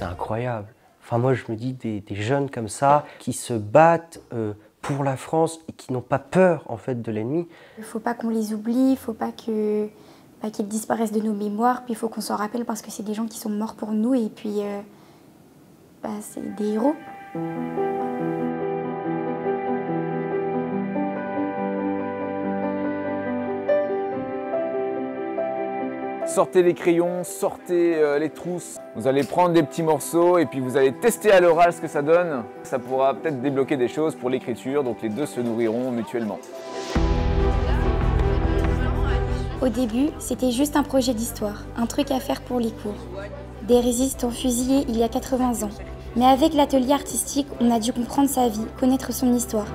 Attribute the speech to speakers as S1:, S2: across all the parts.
S1: c'est incroyable. Enfin, moi, je me dis des jeunes comme ça qui se battent pour la France et qui n'ont pas peur en fait de l'ennemi.
S2: Il ne faut pas qu'on les oublie, il ne faut pas qu'ils disparaissent de nos mémoires, puis il faut qu'on s'en rappelle parce que c'est des gens qui sont morts pour nous et puis c'est des héros.
S3: Sortez les crayons, sortez les trousses. Vous allez prendre des petits morceaux et puis vous allez tester à l'oral ce que ça donne. Ça pourra peut-être débloquer des choses pour l'écriture, donc les deux se nourriront mutuellement.
S2: Au début, c'était juste un projet d'histoire, un truc à faire pour les cours. Des résistants fusillés il y a 80 ans. Mais avec l'atelier artistique, on a dû comprendre sa vie, connaître son histoire.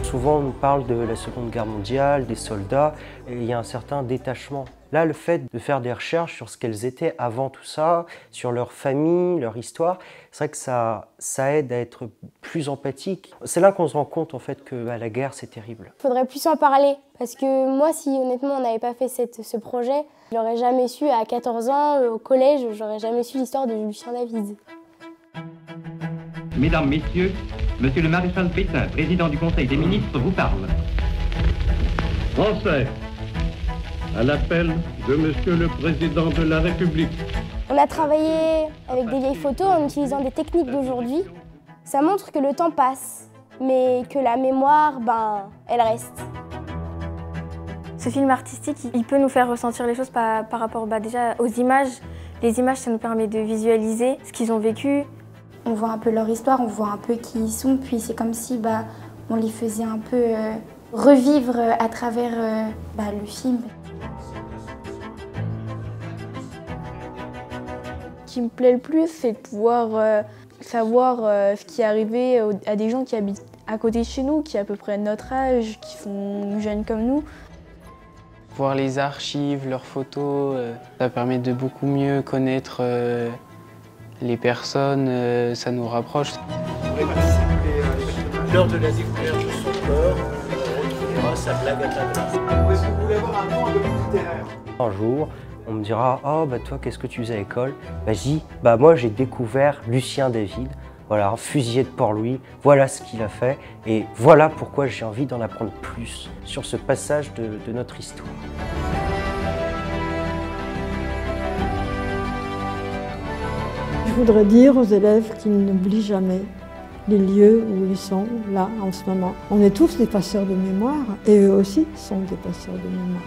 S1: Souvent, on nous parle de la Seconde Guerre mondiale, des soldats, et il y a un certain détachement. Là, le fait de faire des recherches sur ce qu'elles étaient avant tout ça, sur leur famille, leur histoire, c'est vrai que ça aide à être plus empathique. C'est là qu'on se rend compte en fait que la guerre, c'est terrible.
S4: Il faudrait plus en parler, parce que moi, si honnêtement on n'avait pas fait ce projet, je n'aurais jamais su, à 14 ans, au collège, j'aurais jamais su l'histoire de Lucien David.
S5: Mesdames, Messieurs, Monsieur le maréchal Pétain, président du Conseil des ministres, vous parle.
S6: Français, à l'appel de Monsieur le Président de la République.
S4: On a travaillé avec des vieilles photos en utilisant des techniques d'aujourd'hui. Ça montre que le temps passe, mais que la mémoire, elle reste.
S7: Ce film artistique, il peut nous faire ressentir les choses par rapport déjà aux images. Les images, ça nous permet de visualiser ce qu'ils ont vécu.
S2: On voit un peu leur histoire, on voit un peu qui ils sont, puis c'est comme si on les faisait un peu revivre à travers le film.
S8: Ce qui me plaît le plus, c'est de pouvoir savoir ce qui est arrivé à des gens qui habitent à côté de chez nous, qui ont à peu près notre âge, qui sont jeunes comme nous.
S9: Voir les archives, leurs photos, ça permet de beaucoup mieux connaître les personnes, ça nous rapproche.
S10: L'heure de la découverte de son corps, on retrouvera sa blague à table. Est-ce que vous voulez avoir un nom un peu plus littéraire?
S1: Un jour, on me dira « Oh, toi, qu'est-ce que tu faisais à l'école ?» Je dis « Moi, j'ai découvert Lucien David, voilà, un fusilier de Port-Louis, voilà ce qu'il a fait, et voilà pourquoi j'ai envie d'en apprendre plus sur ce passage de notre histoire. »
S11: Je voudrais dire aux élèves qu'ils n'oublient jamais les lieux où ils sont, là, en ce moment. On est tous des passeurs de mémoire, et eux aussi sont des passeurs de mémoire.